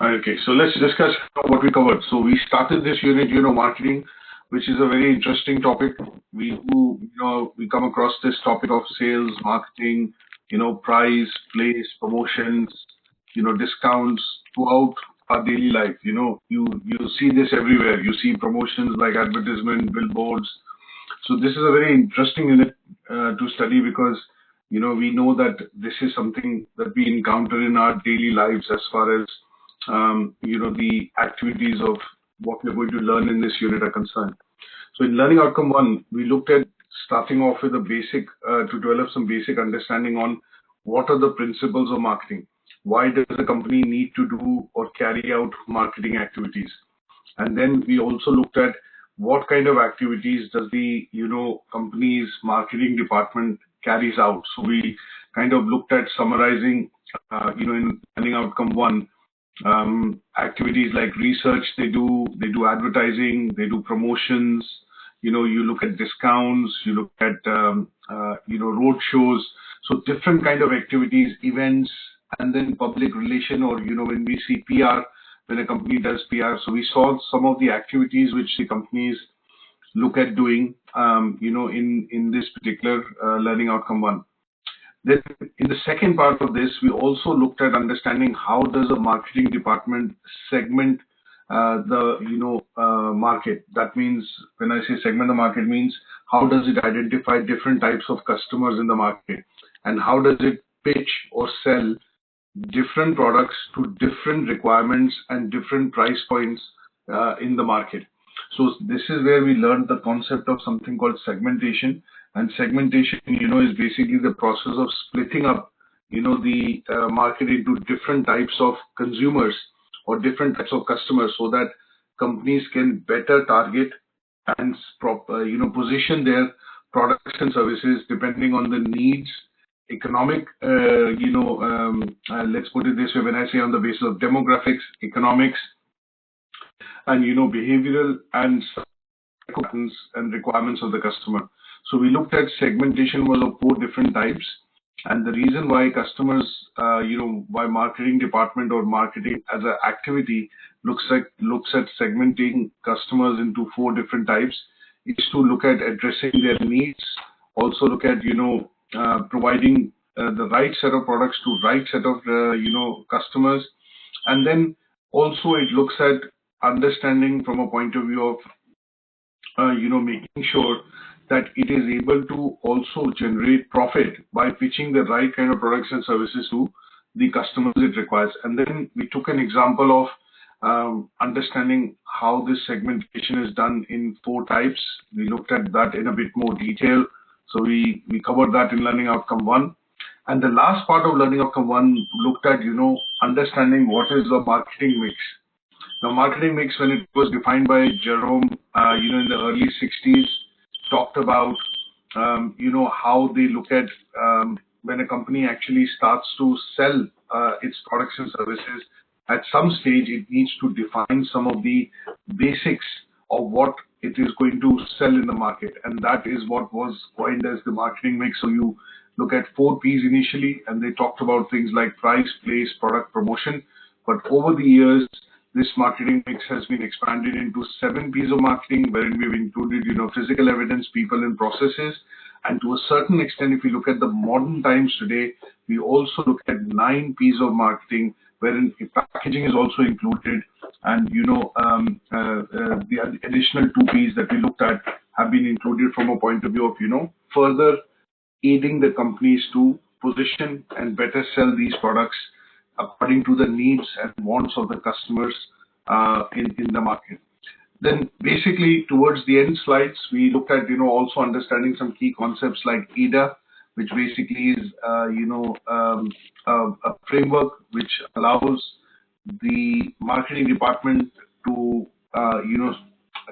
Okay, so let's discuss what we covered. So we started this unit, marketing, which is a very interesting topic. We come across this topic of sales, marketing, price, place, promotions, discounts throughout our daily life. You see this everywhere. You see promotions like advertisement, billboards. So this is a very interesting unit to study because we know that this is something that we encounter in our daily lives as far as the activities of what we're going to learn in this unit are concerned. So in learning outcome 1, we looked at starting off with a basic to develop some basic understanding on what are the principles of marketing. Why does a company need to do or carry out marketing activities? And then we also looked at what kind of activities does the company's marketing department carries out. So we kind of looked at summarizing in learning outcome 1 activities like research they do advertising, they do promotions, you look at discounts, you look at road shows. So different kind of activities, events, and then public relation, or when we see PR, when a company does PR. So we saw some of the activities which the companies look at doing in this particular learning outcome 1. Then in the second part of this, we also looked at understanding how does a marketing department segment the market. That means when I say segment the market, means how does it identify different types of customers in the market, and how does it pitch or sell different products to different requirements and different price points in the market. So this is where we learned the concept of something called segmentation. And segmentation, is basically the process of splitting up, the market into different types of consumers or different types of customers, so that companies can better target and position their products and services depending on the needs, economic, let's put it this way, when I say on the basis of demographics, economics, and behavioral and requirements of the customer. So we looked at segmentation was of 4 different types, and the reason why customers, why marketing department or marketing as an activity looks at segmenting customers into 4 different types is to look at addressing their needs, also look at providing the right set of products to right set of customers, and then also it looks at understanding from a point of view of making sure that it is able to also generate profit by pitching the right kind of products and services to the customers it requires. And then we took an example of understanding how this segmentation is done in 4 types. We looked at that in a bit more detail. So we covered that in learning outcome 1. And the last part of learning outcome 1 looked at, understanding what is the marketing mix. Now, marketing mix, when it was defined by Jerome, in the early 60s, talked about, how they look at when a company actually starts to sell its products and services. At some stage, it needs to define some of the basics of what it is going to sell in the market, and that is what was coined as the marketing mix. So you look at 4 P's initially, and they talked about things like price, place, product, promotion. But over the years, this marketing mix has been expanded into 7 P's of marketing, wherein we've included, physical evidence, people, and processes. And to a certain extent, if we look at the modern times today, we also look at 9 P's of marketing, wherein packaging is also included. And, the additional 2 P's that we looked at have been included from a point of view of, further aiding the companies to position and better sell these products according to the needs and wants of the customers in the market. Then basically towards the end slides, we looked at, also understanding some key concepts like ATHE, which basically is, a framework which allows the marketing department to,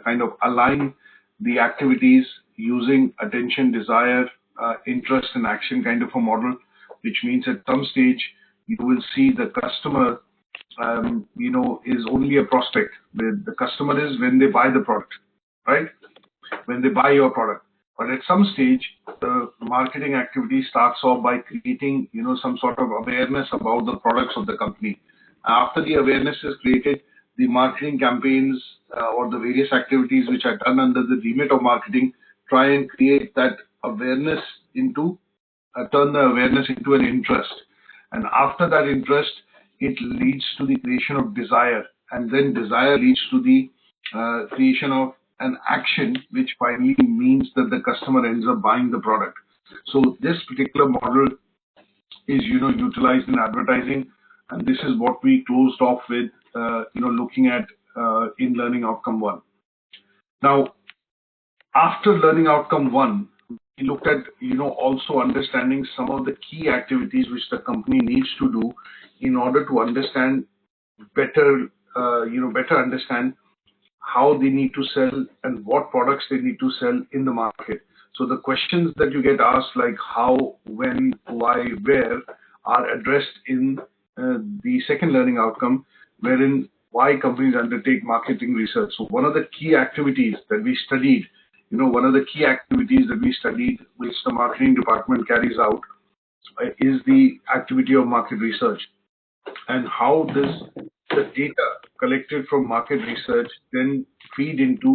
kind of align the activities using attention, desire, interest and action kind of a model, which means at some stage, you will see the customer, is only a prospect. The customer is when they buy the product, right? When they buy your product. But at some stage, the marketing activity starts off by creating, some sort of awareness about the products of the company. After the awareness is created, the marketing campaigns or the various activities which are done under the remit of marketing try and create that awareness into, turn the awareness into an interest. And after that interest, it leads to the creation of desire. And then desire leads to the creation of an action, which finally means that the customer ends up buying the product. So this particular model is, utilized in advertising, and this is what we closed off with, looking at in learning outcome 1. Now, after learning outcome 1, we looked at, also understanding some of the key activities which the company needs to do in order to understand better, better understand how they need to sell and what products they need to sell in the market. So the questions that you get asked, like how, when, why, where, are addressed in the second learning outcome, wherein why companies undertake marketing research. So one of the key activities that we studied, which the marketing department carries out, is the activity of market research, and how the data collected from market research then feed into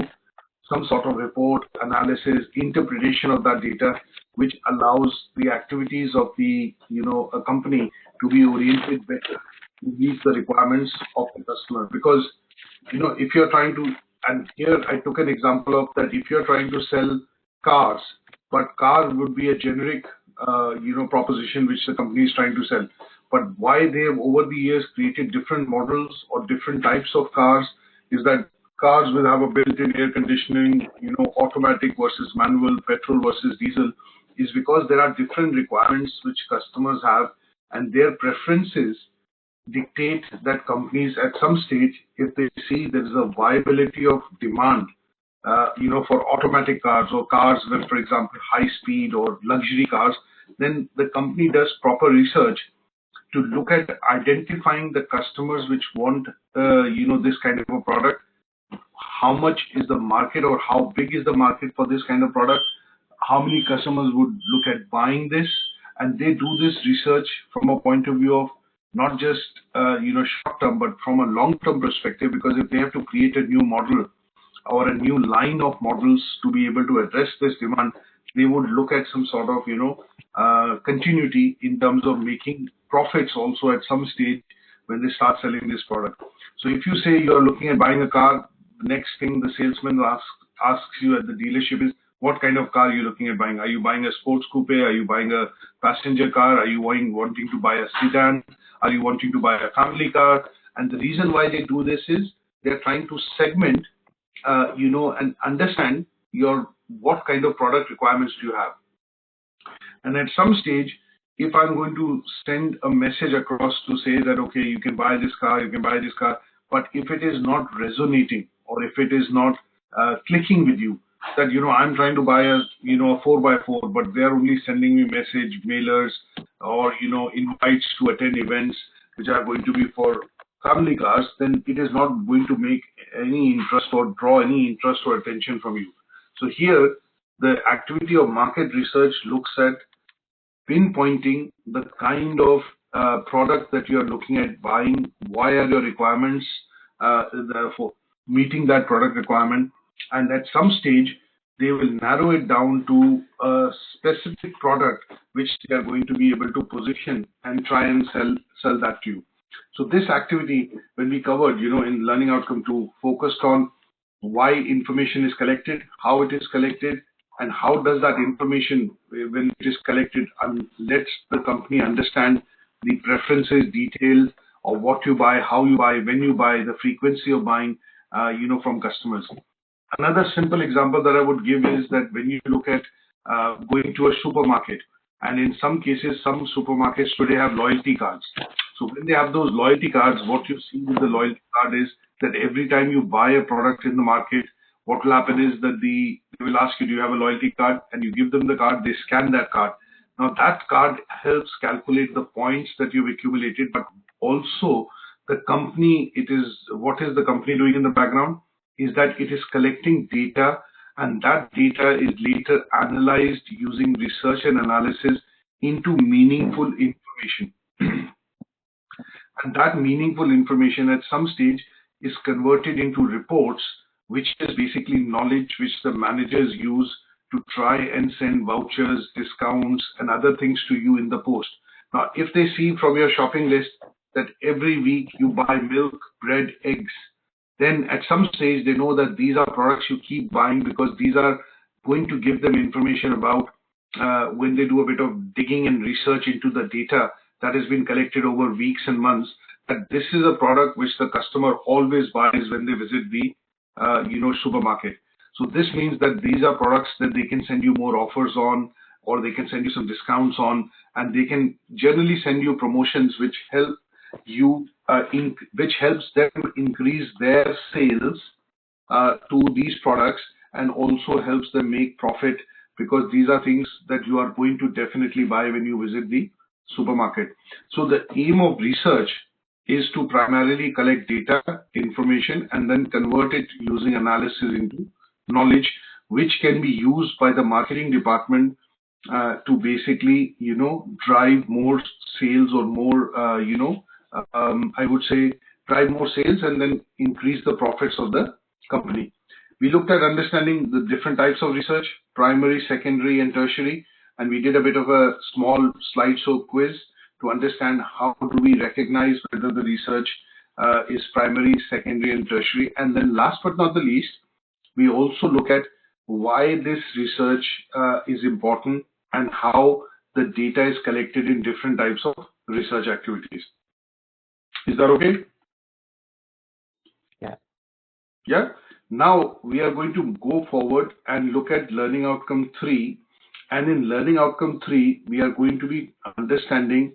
some sort of report, analysis, interpretation of that data, which allows the activities of the, a company to be oriented better to meet the requirements of the customer. Because, if you're trying to, and here I took an example of that, if you're trying to sell cars, but car would be a generic, proposition which the company is trying to sell. But why they have over the years created different models or different types of cars is that cars will have a built-in air conditioning, automatic versus manual, petrol versus diesel, is because there are different requirements which customers have, and their preferences dictate that companies at some stage, if they see there is a viability of demand, for automatic cars or cars with, for example, high speed or luxury cars, then the company does proper research to look at identifying the customers which want, this kind of a product. How much is the market, or how big is the market for this kind of product? How many customers would look at buying this? And they do this research from a point of view of not just, short term, but from a long term perspective, because if they have to create a new model or a new line of models to be able to address this demand, they would look at some sort of, continuity in terms of making profits also at some stage when they start selling this product. So if you say you're looking at buying a car, the next thing the salesman asks you at the dealership is, what kind of car are you looking at buying? Are you buying a sports coupe? Are you buying a passenger car? Are you wanting to buy a sedan? Are you wanting to buy a family car? And the reason why they do this is they're trying to segment, and understand what kind of product requirements do you have. And at some stage, if I'm going to send a message across to say that, okay, you can buy this car, but if it is not resonating, or if it is not clicking with you, that, I'm trying to buy a 4x4, but they're only sending me mailers, or, invites to attend events which are going to be for family cars, then it is not going to make any interest or draw any interest or attention from you. So here, the activity of market research looks at pinpointing the kind of product that you are looking at buying, why are your requirements for meeting that product requirement, and at some stage they will narrow it down to a specific product which they are going to be able to position and try and sell that to you. So this activity, when we covered, in learning outcome 2, focused on why information is collected, how it is collected, and how does that information, when it is collected, lets the company understand the preferences, details of what you buy, how you buy, when you buy, the frequency of buying, from customers. Another simple example that I would give is that when you look at going to a supermarket, and in some cases, some supermarkets today have loyalty cards. So when they have those loyalty cards, what you see with the loyalty card is that every time you buy a product in the market, what will happen is that they will ask you, do you have a loyalty card? And you give them the card, they scan that card. Now that card helps calculate the points that you've accumulated, but also the company, what is the company doing in the background? Is that it is collecting data, and that data is later analyzed using research and analysis into meaningful information. And And that meaningful information at some stage is converted into reports, which is basically knowledge which the managers use to try and send vouchers, discounts, and other things to you in the post. Now, if they see from your shopping list that every week you buy milk, bread, eggs, then at some stage they know that these are products you keep buying because these are going to give them information about when they do a bit of digging and research into the data that has been collected over weeks and months, that this is a product which the customer always buys when they visit the supermarket. So this means that these are products that they can send you more offers on, or they can send you some discounts on, and they can generally send you promotions which help you which helps them increase their sales to these products, and also helps them make profit, because these are things that you are going to definitely buy when you visit the supermarket. So the aim of research is to primarily collect data, information, and then convert it using analysis into knowledge, which can be used by the marketing department to basically, drive more sales, or more, I would say, drive more sales and then increase the profits of the company. We looked at understanding the different types of research, primary, secondary, and tertiary, and we did a bit of a small slideshow quiz to understand how do we recognize whether the research is primary, secondary, and tertiary. And then last but not the least, we also look at why this research is important and how the data is collected in different types of research activities. Is that okay? Yeah. Yeah. Now we are going to go forward and look at learning outcome 3. And in learning outcome 3, we are going to be understanding,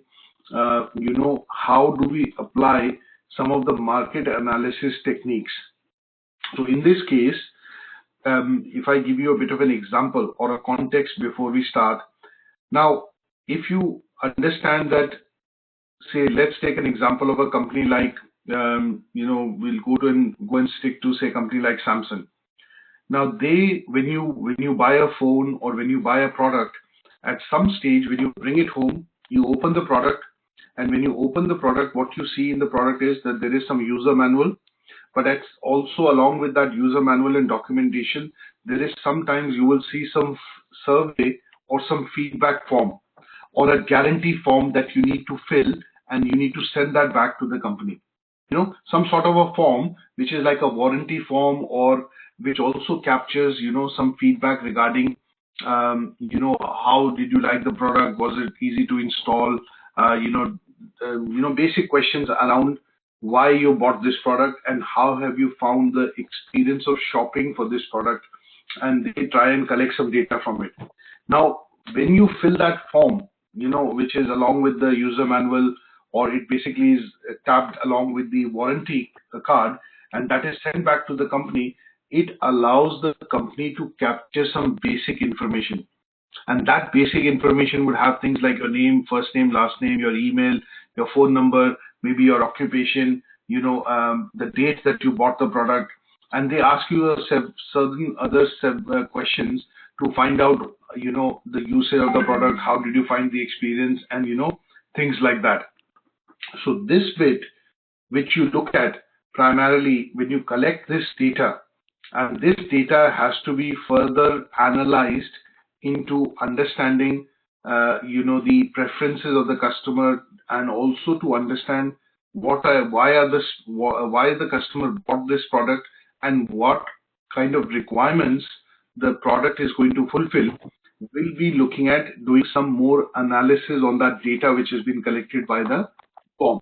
how do we apply some of the market analysis techniques. So in this case, if I give you a bit of an example or a context before we start. Now, if you understand that, say, let's take an example of a company like, we'll go and stick to, say, a company like Samsung. Now, when you buy a phone or when you buy a product, at some stage when you bring it home, you open the product, and when you open the product, what you see in the product is that there is some user manual, but it's also along with that user manual and documentation, there is sometimes you will see some survey or some feedback form or a guarantee form that you need to fill, and you need to send that back to the company. Some sort of a form which is like a warranty form, or which also captures, some feedback regarding, how did you like the product? Was it easy to install? Basic questions around why you bought this product and how have you found the experience of shopping for this product, and they try and collect some data from it. Now, when you fill that form, which is along with the user manual, or it basically is tabbed along with the warranty card, and that is sent back to the company, it allows the company to capture some basic information. And that basic information would have things like your name, first name, last name, your email, your phone number, maybe your occupation, the date that you bought the product. And they ask you certain other questions to find out, the usage of the product, how did you find the experience, and, things like that. So this bit, which you look at primarily when you collect this data, and this data has to be further analyzed into understanding, the preferences of the customer, and also to understand why the customer bought this product and what kind of requirements the product is going to fulfill. We'll be looking at doing some more analysis on that data which has been collected by the form.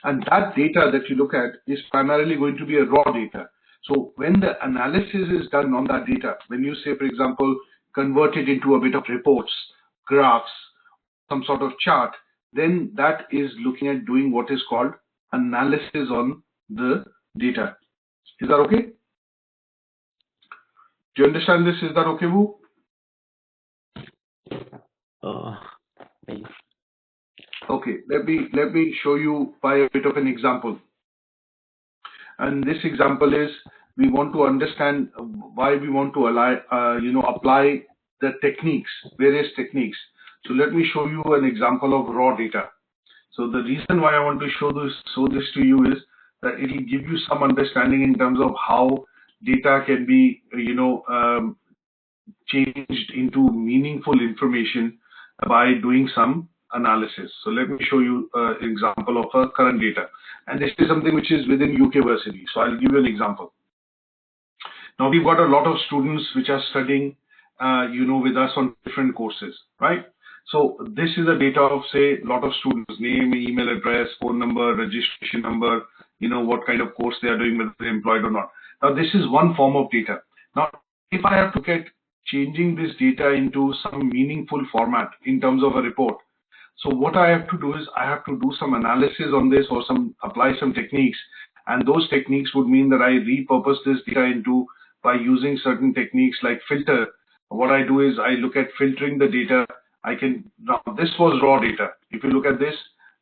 And that data that you look at is primarily going to be a raw data. So when the analysis is done on that data, when you say, for example, convert it into a bit of reports, graphs, some sort of chart, then that is looking at doing what is called analysis on the data. Is that okay? Do you understand this? Is that okay, Vu? Please. Okay, let me show you by a bit of an example. And this example is, we want to understand why we want to apply the techniques, various techniques. So let me show you an example of raw data. So the reason why I want to show this to you is that it will give you some understanding in terms of how data can be, changed into meaningful information by doing some analysis. So let me show you an example of a current data. And this is something which is within UK Versity. So I'll give you an example. Now we've got a lot of students which are studying, with us on different courses, right? So this is the data of, say, a lot of students, name, email address, phone number, registration number, what kind of course they are doing, whether they're employed or not. Now this is one form of data. Now, if I have to look at changing this data into some meaningful format in terms of a report, so what I have to do is I have to do some analysis on this or apply some techniques, and those techniques would mean that I repurpose this data into by using certain techniques like filter. What I do is I look at filtering the data. Now this was raw data. If you look at this,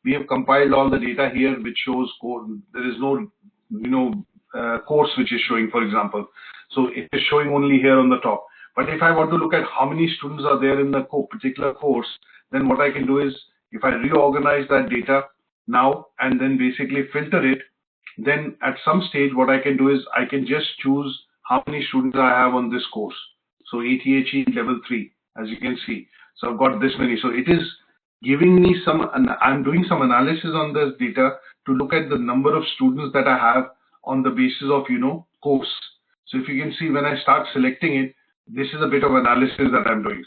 we have compiled all the data here, which shows there is no, course which is showing, for example. So it is showing only here on the top. But if I want to look at how many students are there in the particular course, then what I can do is, if I reorganize that data now and then basically filter it, then at some stage what I can do is I can just choose how many students I have on this course. So ATHE level 3, as you can see. So I've got this many. So it is giving me I'm doing some analysis on this data to look at the number of students that I have on the basis of, course. So if you can see, when I start selecting it, this is a bit of analysis that I'm doing.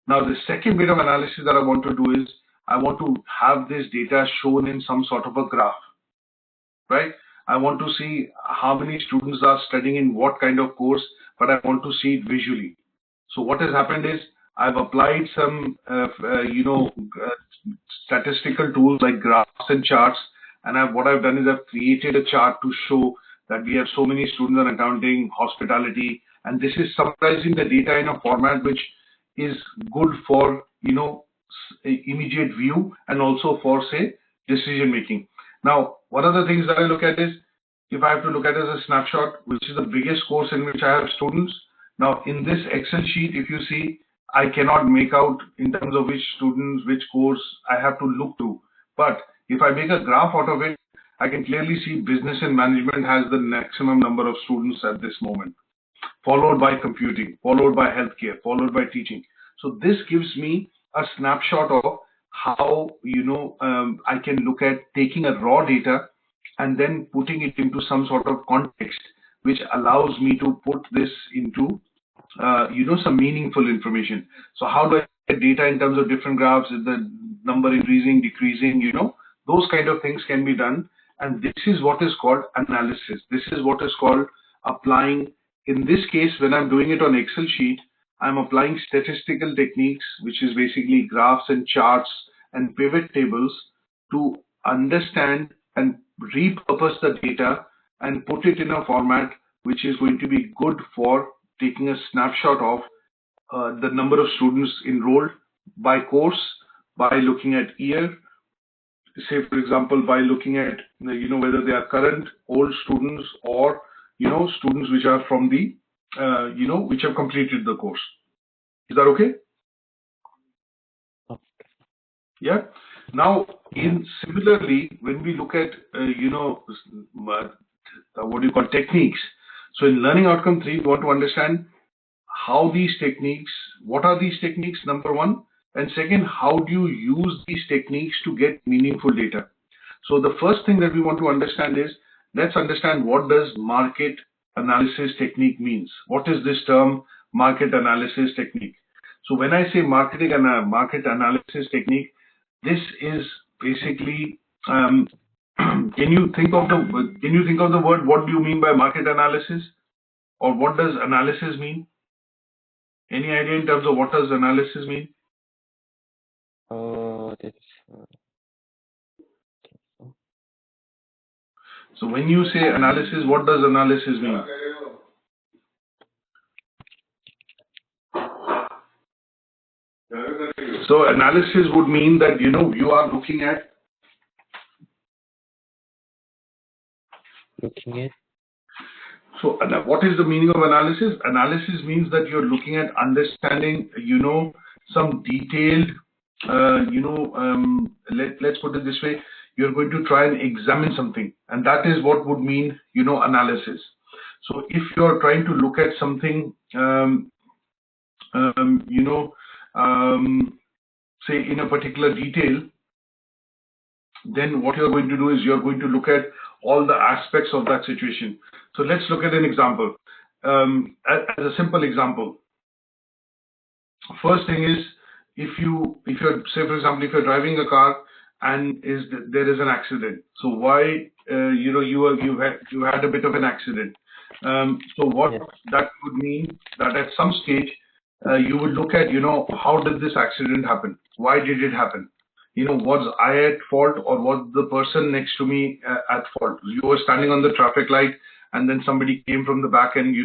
Now, the second bit of analysis that I want to do is I want to have this data shown in some sort of a graph, right? I want to see how many students are studying in what kind of course, but I want to see it visually. So what has happened is I've applied some, statistical tools like graphs and charts, and what I've done is I've created a chart to show that we have so many students in accounting, hospitality, and this is summarizing the data in a format which is good for, immediate view and also for, say, decision making. Now, one of the things that I look at is, if I have to look at it as a snapshot, which is the biggest course in which I have students. Now, in this Excel sheet, if you see, I cannot make out in terms of which students, which course I have to look to. But if I make a graph out of it, I can clearly see business and management has the maximum number of students at this moment, followed by computing, followed by healthcare, followed by teaching. So this gives me a snapshot of how, I can look at taking a raw data and then putting it into some sort of context, which allows me to put this into, some meaningful information. So how do I get data in terms of different graphs? Is the number increasing, decreasing, those kind of things can be done. And this is what is called analysis. This is what is called applying. In this case, when I'm doing it on Excel sheet, I'm applying statistical techniques, which is basically graphs and charts and pivot tables, to understand and repurpose the data and put it in a format which is going to be good for taking a snapshot of the number of students enrolled by course, by looking at year, say for example, by looking at, whether they are current, old students, or, students which are from the, which have completed the course. Is that okay? Okay. Yeah. Now, similarly, when we look at, what do you call techniques? So in learning outcome 3, we want to understand how these techniques, what are these techniques, number one, and second, how do you use these techniques to get meaningful data? So the first thing that we want to understand is, let's understand what does market analysis technique means. What is this term, market analysis technique? So when I say market analysis technique, this is basically, can you think of the word? What do you mean by market analysis, or what does analysis mean? Any idea in terms of what does analysis mean? That's So when you say analysis, what does analysis mean? So analysis would mean that, you are looking at. So what is the meaning of analysis? Analysis means that you're looking at understanding, some detailed let's put it this way, you're going to try and examine something, and that is what would mean, analysis. So if you're trying to look at something, say in a particular detail, then what you're going to do is you're going to look at all the aspects of that situation. So let's look at an example. As a simple example, first thing is, if you're, say for example, if you're driving a car and there is an accident, so why you had a bit of an accident. So what that would mean that at some stage you would look at, how did this accident happen? Why did it happen? Was I at fault, or was the person next to me at fault? You were standing on the traffic light and then somebody came from the back and,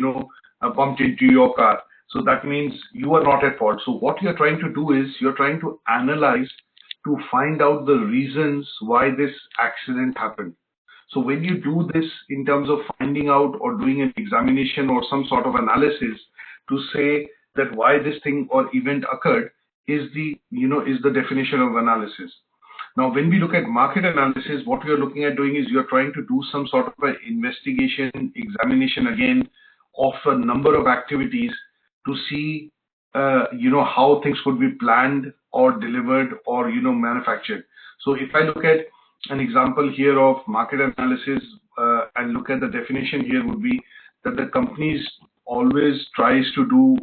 bumped into your car. So that means you are not at fault. So what you're trying to do is you're trying to analyze to find out the reasons why this accident happened. So when you do this in terms of finding out or doing an examination or some sort of analysis to say that why this thing or event occurred, is the definition of analysis. Now, when we look at market analysis, what we are looking at doing is you're trying to do some sort of an investigation, examination again of a number of activities to see, how things could be planned or delivered or, manufactured. So if I look at an example here of market analysis and look at the definition here, would be that the companies always tries to do,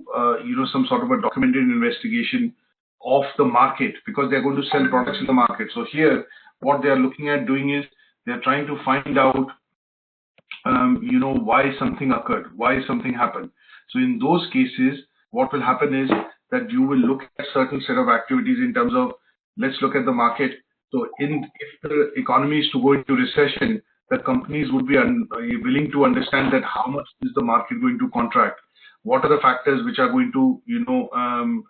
some sort of a documented investigation of the market, because they're going to sell products in the market. So here, what they are looking at doing is they're trying to find out, why something occurred, why something happened. So in those cases, what will happen is that you will look at certain set of activities in terms of, let's look at the market. So if the economy is to go into recession, the companies would be willing to understand that how much is the market going to contract? What are the factors which are going to,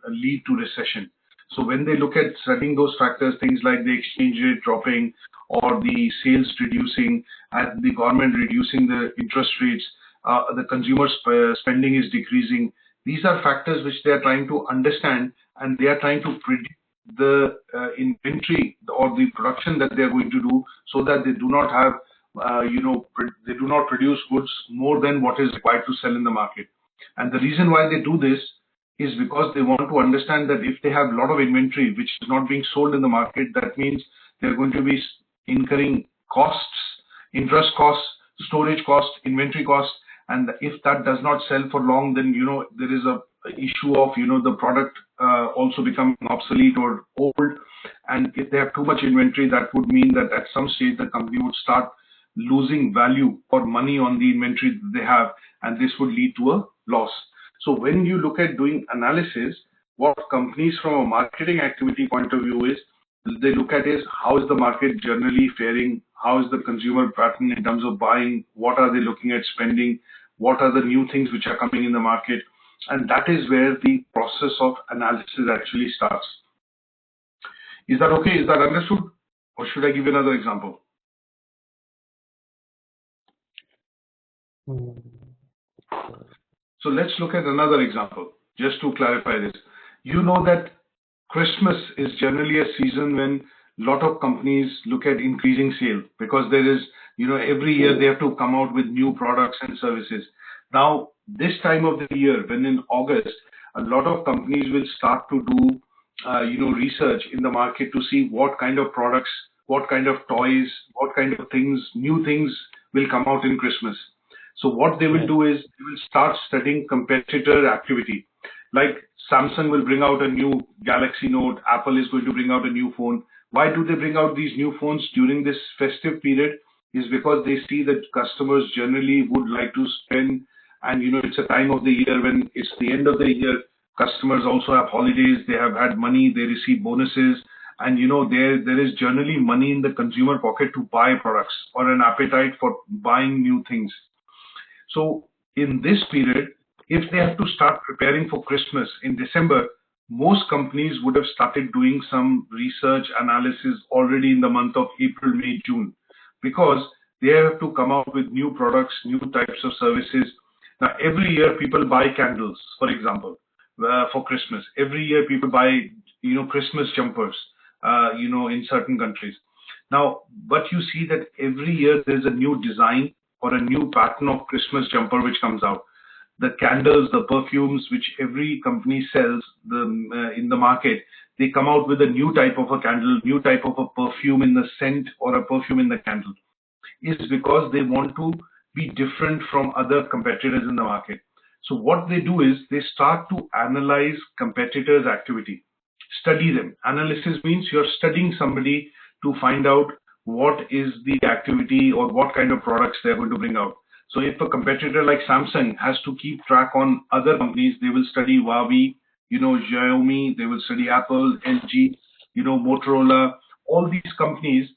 lead to recession? So when they look at studying those factors, things like the exchange rate dropping or the sales reducing and the government reducing the interest rates, the consumer spending is decreasing. These are factors which they are trying to understand, and they are trying to predict the inventory or the production that they are going to do, so that they do not have, they do not produce goods more than what is required to sell in the market. And the reason why they do this is because they want to understand that if they have a lot of inventory which is not being sold in the market, that means they're going to be incurring costs, interest costs, storage costs, inventory costs, and if that does not sell for long, then there is a issue of the product also becoming obsolete or old. And if they have too much inventory, that would mean that at some stage the company would start losing value or money on the inventory that they have, and this would lead to a loss. So when you look at doing analysis, what companies from a marketing activity point of view is, they look at is how is the market generally faring, how is the consumer pattern in terms of buying, what are they looking at spending, what are the new things which are coming in the market, and that is where the process of analysis actually starts. Is that okay? Is that understood? Or should I give you another example? So let's look at another example, just to clarify this. You know that Christmas is generally a season when a lot of companies look at increasing sale, because there is, every year they have to come out with new products and services. Now, this time of the year, when in August, a lot of companies will start to do, research in the market to see what kind of products, what kind of toys, what kind of things, new things will come out in Christmas. So what they will do is they will start studying competitor activity. Like Samsung will bring out a new Galaxy Note, Apple is going to bring out a new phone. Why do they bring out these new phones during this festive period? Is because they see that customers generally would like to spend, and it's a time of the year when it's the end of the year. Customers also have holidays, they have had money, they receive bonuses, and there is generally money in the consumer pocket to buy products or an appetite for buying new things. So in this period, if they have to start preparing for Christmas in December, most companies would have started doing some research analysis already in the month of April, May, June, because they have to come out with new products, new types of services. Now, every year people buy candles, for example, for Christmas. Every year people buy Christmas jumpers, in certain countries. Now, but you see that every year there's a new design or a new pattern of Christmas jumper which comes out. The candles, the perfumes, which every company sells in the market, they come out with a new type of a candle, new type of a perfume in the scent or a perfume in the candle, is because they want to be different from other competitors in the market. So what they do is they start to analyze competitors' activity, study them. Analysis means you're studying somebody to find out what is the activity or what kind of products they're going to bring out. So if a competitor like Samsung has to keep track on other companies, they will study Huawei, Xiaomi, they will study Apple, LG, Motorola, all these companies,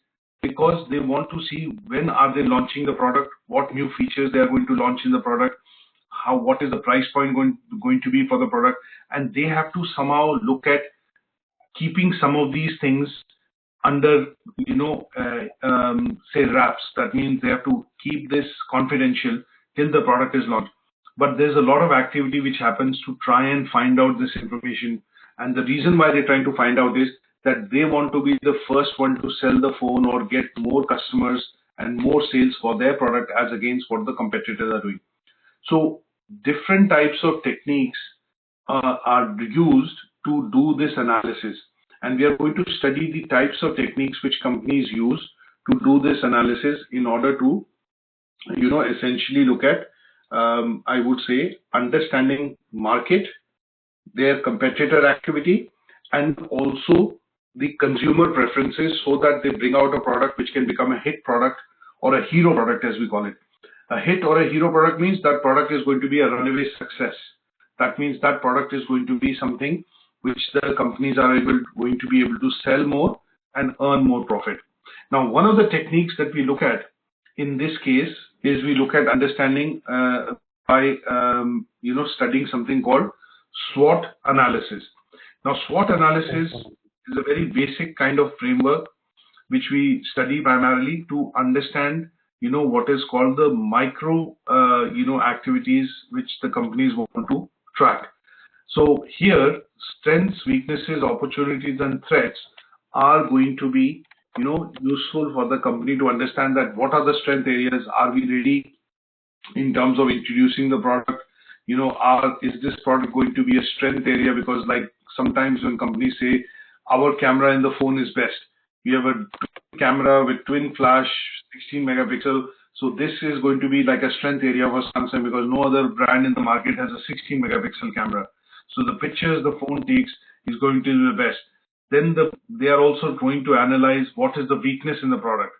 because they want to see when are they launching the product, what new features they are going to launch in the product, what is the price point going to be for the product, and they have to somehow look at keeping some of these things under, say wraps. That means they have to keep this confidential till the product is launched. But there's a lot of activity which happens to try and find out this information. And the reason why they're trying to find out is that they want to be the first one to sell the phone or get more customers and more sales for their product as against what the competitors are doing. So different types of techniques are used to do this analysis. And we are going to study the types of techniques which companies use to do this analysis in order to, essentially look at, I would say, understanding market, their competitor activity, and also the consumer preferences, so that they bring out a product which can become a hit product or a hero product, as we call it. A hit or a hero product means that product is going to be a runaway success. That means that product is going to be something which the companies are going to be able to sell more and earn more profit. Now, one of the techniques that we look at in this case is we look at understanding by studying something called SWOT analysis. Now, SWOT analysis is a very basic kind of framework which we study primarily to understand what is called the micro activities which the companies want to track. So here, strengths, weaknesses, opportunities, and threats are going to be, useful for the company to understand that what are the strength areas. Are we ready in terms of introducing the product? Is this product going to be a strength area? Because like sometimes when companies say our camera in the phone is best, we have a camera with twin flash, 16 megapixel. So this is going to be like a strength area for Samsung because no other brand in the market has a 16 megapixel camera. So the pictures the phone takes is going to be the best. Then they are also going to analyze what is the weakness in the product.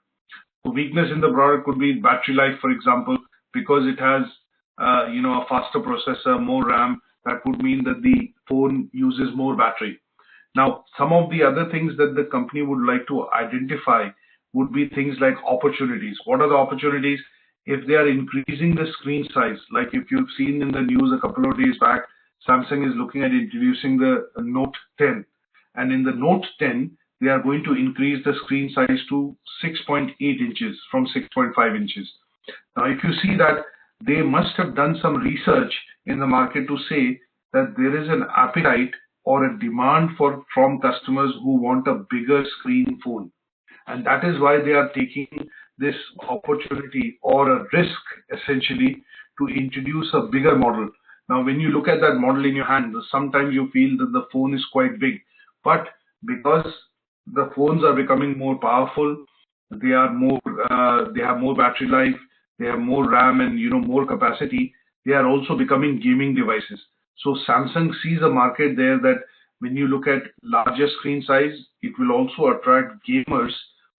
The weakness in the product could be battery life, for example, because it has a faster processor, more RAM. That would mean that the phone uses more battery. Now, some of the other things that the company would like to identify would be things like opportunities. What are the opportunities? If they are increasing the screen size, like if you've seen in the news a couple of days back, Samsung is looking at introducing the Note 10. And in the Note 10, they are going to increase the screen size to 6.8 inches from 6.5 inches. Now, if you see that, they must have done some research in the market to say that there is an appetite or a demand from customers who want a bigger screen phone. And that is why they are taking this opportunity or a risk, essentially, to introduce a bigger model. Now, when you look at that model in your hand, sometimes you feel that the phone is quite big. But because the phones are becoming more powerful, they are more, they have more battery life, they have more RAM and more capacity, they are also becoming gaming devices. So Samsung sees a market there that when you look at larger screen size, it will also attract gamers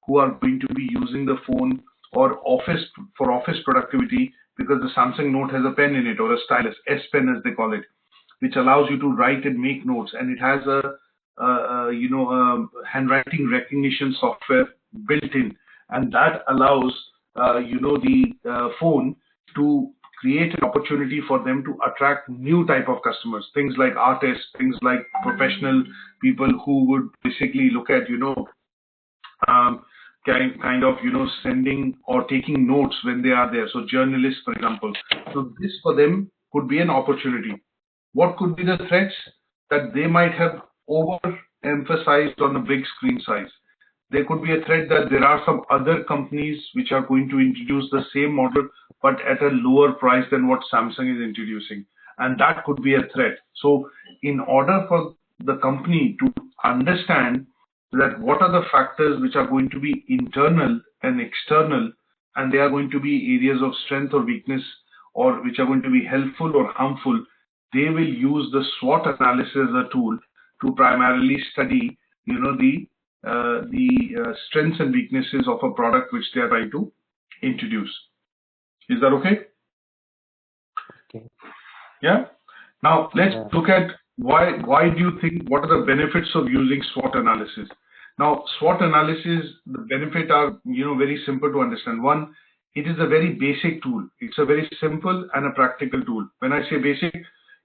who are going to be using the phone or office productivity, because the Samsung Note has a pen in it, or a stylus, S Pen as they call it, which allows you to write and make notes, and it has a handwriting recognition software built in, and that allows the phone to create an opportunity for them to attract new type of customers, things like artists, things like professional people who would basically look at kind of sending or taking notes when they are there. So journalists, for example. So this for them could be an opportunity. What could be the threats? That they might have over emphasized on a big screen size. There could be a threat that there are some other companies which are going to introduce the same model but at a lower price than what Samsung is introducing, and that could be a threat. So in order for the company to understand that what are the factors which are going to be internal and external, and they are going to be areas of strength or weakness, or which are going to be helpful or harmful, they will use the SWOT analysis as a tool to primarily study, the strengths and weaknesses of a product which they are trying to introduce. Is that okay? Okay. Yeah. Now let's look at why do you think, what are the benefits of using SWOT analysis? Now, SWOT analysis, the benefit are, very simple to understand. One, it is a very basic tool. It's a very simple and a practical tool. When I say basic,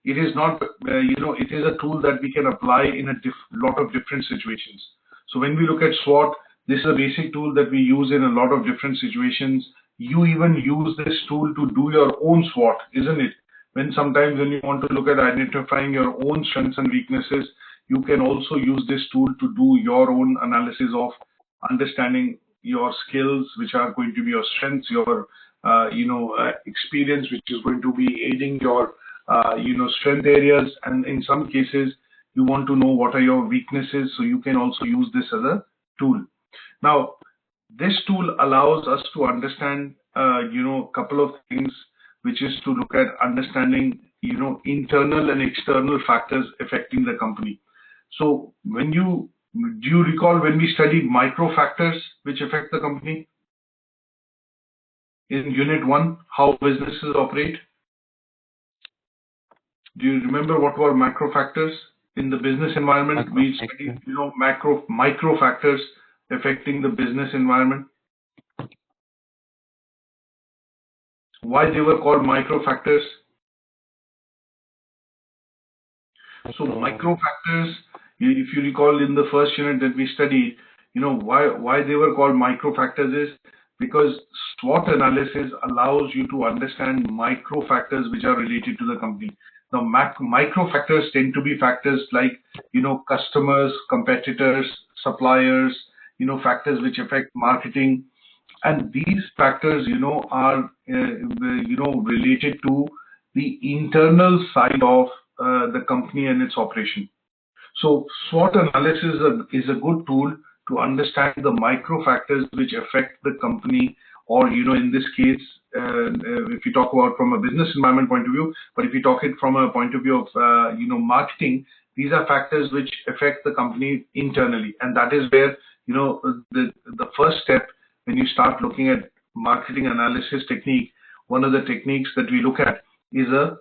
it is not, it is a tool that we can apply in a lot of different situations. So when we look at SWOT, this is a basic tool that we use in a lot of different situations. You even use this tool to do your own SWOT, isn't it? Sometimes when you want to look at identifying your own strengths and weaknesses, you can also use this tool to do your own analysis of understanding your skills, which are going to be your strengths, your experience, which is going to be aiding your strength areas, and in some cases you want to know what are your weaknesses, so you can also use this as a tool. Now, this tool allows us to understand a couple of things, which is to look at understanding internal and external factors affecting the company. So do you recall when we studied micro factors which affect the company in unit 1, how businesses operate? Do you remember what were macro factors in the business environment? We studied micro factors affecting the business environment. Why they were called micro factors? So micro factors, if you recall in the first unit that we studied, why they were called micro factors is because SWOT analysis allows you to understand micro factors which are related to the company. Now, micro factors tend to be factors like, customers, competitors, suppliers, factors which affect marketing. And these factors, are, related to the internal side of the company and its operation. So SWOT analysis is a good tool to understand the micro factors which affect the company, or, in this case, if you talk about from a business environment point of view, but if you talk it from a point of view of, marketing, these are factors which affect the company internally. And that is where, the first step when you start looking at marketing analysis technique, one of the techniques that we look at is a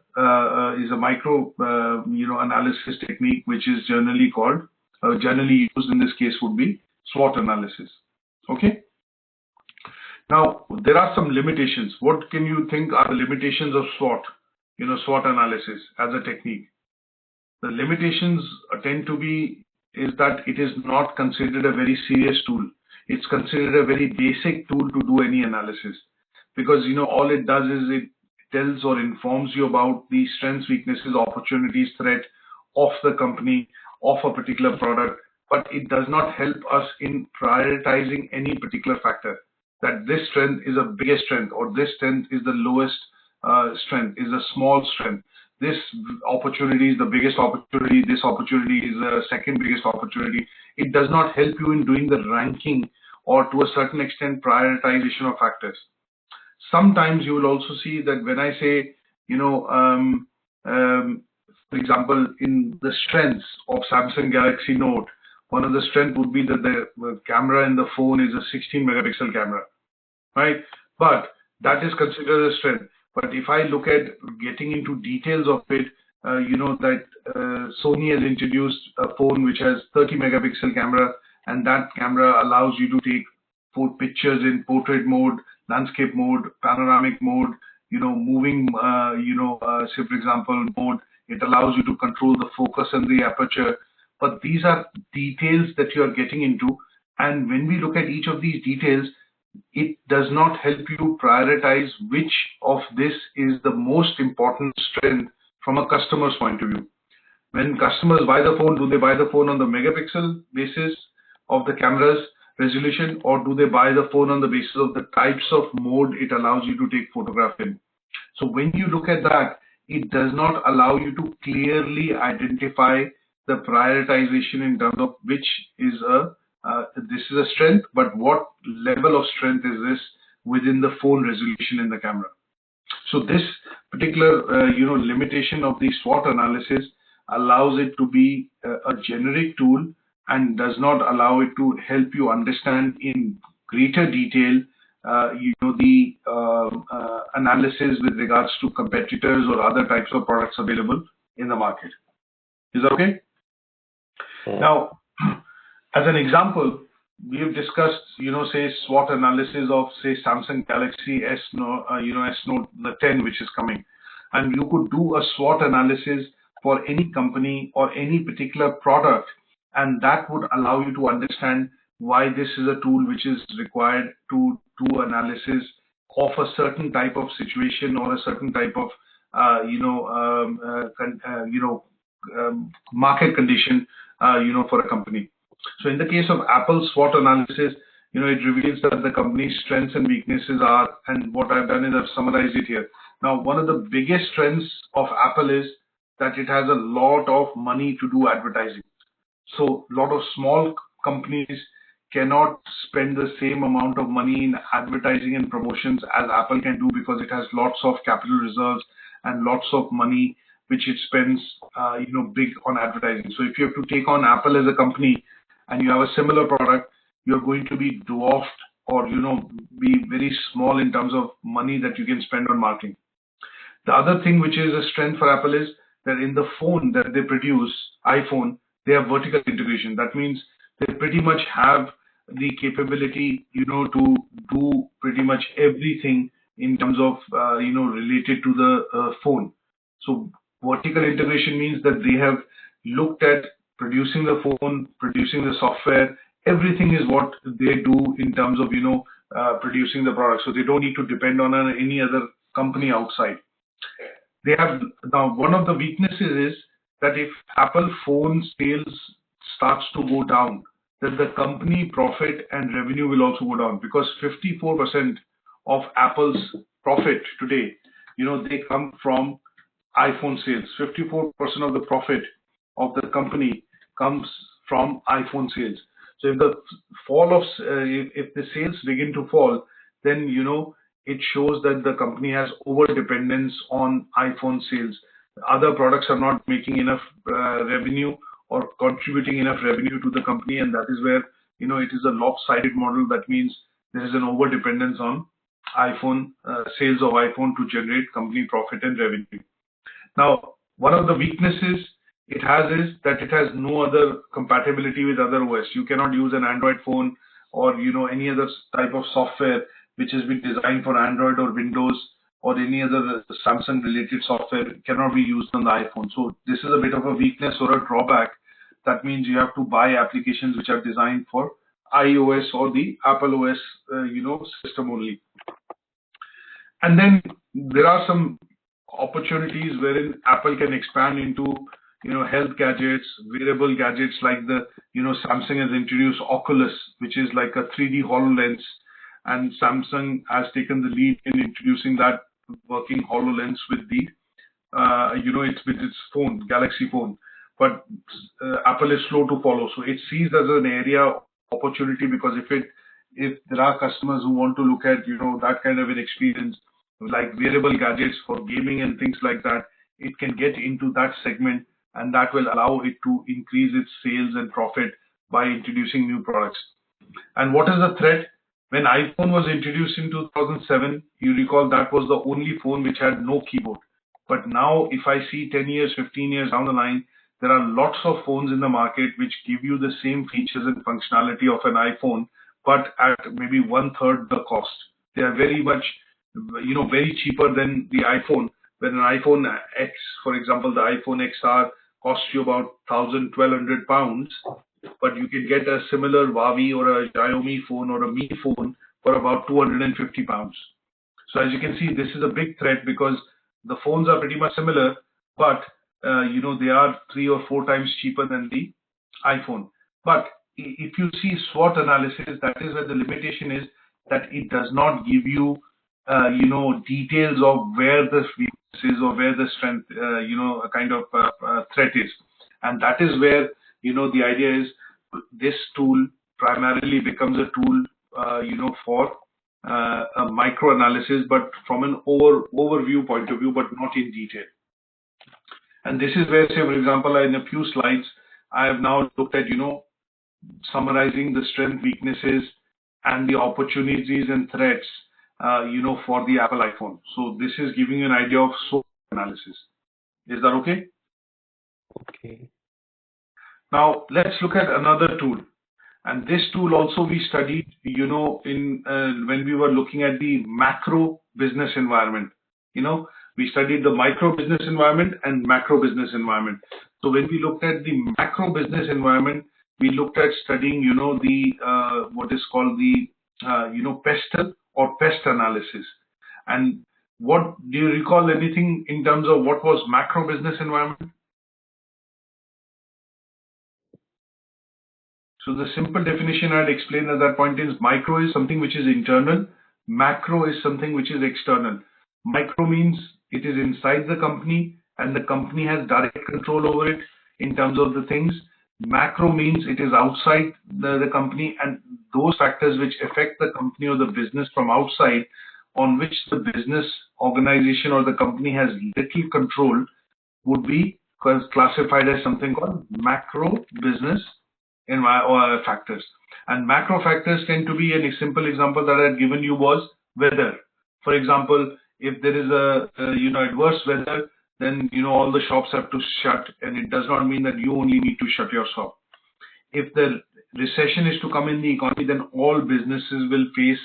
micro analysis technique, which is generally used in this case would be SWOT analysis. Okay. Now there are some limitations. What can you think are the limitations of SWOT? SWOT analysis as a technique. The limitations tend to be is that it is not considered a very serious tool. It's considered a very basic tool to do any analysis, because all it does is it tells or informs you about the strengths, weaknesses, opportunities, threat of the company, of a particular product, but it does not help us in prioritizing any particular factor, that this strength is a biggest strength, or this strength is the lowest strength, is a small strength. This opportunity is the biggest opportunity, this opportunity is the second biggest opportunity. It does not help you in doing the ranking or to a certain extent prioritization of factors. Sometimes you will also see that when I say, for example, in the strengths of Samsung Galaxy Note, one of the strengths would be that the camera in the phone is a 16 megapixel camera, right? But that is considered a strength. But if I look at getting into details of it, that Sony has introduced a phone which has 30 megapixel camera, and that camera allows you to take pictures in portrait mode, landscape mode, panoramic mode, moving, say for example, mode. It allows you to control the focus and the aperture. But these are details that you are getting into. And when we look at each of these details, it does not help you prioritize which of this is the most important strength from a customer's point of view. When customers buy the phone, do they buy the phone on the megapixel basis of the camera's resolution, or do they buy the phone on the basis of the types of mode it allows you to take photograph in? So when you look at that, it does not allow you to clearly identify the prioritization in terms of which is this is a strength, but what level of strength is this within the phone resolution in the camera. So this particular limitation of the SWOT analysis allows it to be a generic tool and does not allow it to help you understand in greater detail the analysis with regards to competitors or other types of products available in the market. Is that okay? Yeah. Now, as an example, we have discussed, say SWOT analysis of say Samsung Galaxy S Note the 10, which is coming, and you could do a SWOT analysis for any company or any particular product, and that would allow you to understand why this is a tool which is required to do analysis of a certain type of situation or a certain type of market condition for a company. So in the case of Apple SWOT analysis, it reveals that the company's strengths and weaknesses are, and what I've done is I've summarized it here. Now, one of the biggest strengths of Apple is that it has a lot of money to do advertising. So a lot of small companies cannot spend the same amount of money in advertising and promotions as Apple can do, because it has lots of capital reserves and lots of money which it spends big on advertising. So if you have to take on Apple as a company and you have a similar product, you're going to be dwarfed or be very small in terms of money that you can spend on marketing. The other thing which is a strength for Apple is that in the phone that they produce, iPhone, they have vertical integration. That means they pretty much have the capability to do pretty much everything in terms of related to the phone. So vertical integration means that they have looked at producing the phone, producing the software, everything is what they do in terms of producing the product. So they don't need to depend on any other company outside. They have now, one of the weaknesses is that if Apple phone sales starts to go down, then the company profit and revenue will also go down, because 54% of Apple's profit today, they come from iPhone sales. 54% of the profit of the company comes from iPhone sales. So if the if the sales begin to fall, then it shows that the company has over dependence on iPhone sales. Other products are not making enough revenue or contributing enough revenue to the company, and that is where it is a lopsided model. That means there is an over dependence on iPhone sales of iPhone to generate company profit and revenue. Now, one of the weaknesses it has is that it has no other compatibility with other OS. You cannot use an Android phone or any other type of software which has been designed for Android or Windows or any other Samsung related software cannot be used on the iPhone. So this is a bit of a weakness or a drawback. That means you have to buy applications which are designed for iOS or the Apple OS system only. And then there are some opportunities wherein Apple can expand into health gadgets, wearable gadgets, like the Samsung has introduced Oculus, which is like a 3D HoloLens, and Samsung has taken the lead in introducing that working HoloLens with the it's with its phone, Galaxy phone. But Apple is slow to follow, so it sees as an area opportunity, because if there are customers who want to look at that kind of an experience, like wearable gadgets for gaming and things like that, it can get into that segment, and that will allow it to increase its sales and profit by introducing new products. And what is the threat? When iPhone was introduced in 2007, you recall that was the only phone which had no keyboard. But now, if I see 10 years, 15 years down the line, there are lots of phones in the market which give you the same features and functionality of an iPhone, but at maybe 1/3 the cost. They are very much, very cheaper than the iPhone. When an iPhone X, for example, the iPhone XR costs you about £1,200, but you can get a similar Huawei or a Xiaomi phone or a Mi phone for about £250. So as you can see, this is a big threat, because the phones are pretty much similar, but they are 3 or 4 times cheaper than the iPhone. But if you see SWOT analysis, that is where the limitation is, that it does not give you, details of where the weakness is or where the strength, a kind of threat is. And that is where, the idea is this tool primarily becomes a tool, for a micro analysis, but from an overview point of view, but not in detail. And this is where, say, for example, in a few slides, I have now looked at, summarizing the strength, weaknesses, and the opportunities and threats, for the Apple iPhone. So this is giving you an idea of SWOT analysis. Is that okay? Okay. Now let's look at another tool. And this tool also we studied, in when we were looking at the macro business environment. We studied the micro business environment and macro business environment. So when we looked at the macro business environment, we looked at studying, the what is called the pestle or pest analysis. And what do you recall anything in terms of what was macro business environment? So the simple definition I had explained at that point is micro is something which is internal, macro is something which is external. Micro means it is inside the company and the company has direct control over it in terms of the things. Macro means it is outside the company, and those factors which affect the company or the business from outside, on which the business organization or the company has little control, would be classified as something called macro business factors. And macro factors tend to be, a simple example that I had given you was weather. For example, if there is a adverse weather, then all the shops have to shut, and it does not mean that you only need to shut your shop. If the recession is to come in the economy, then all businesses will face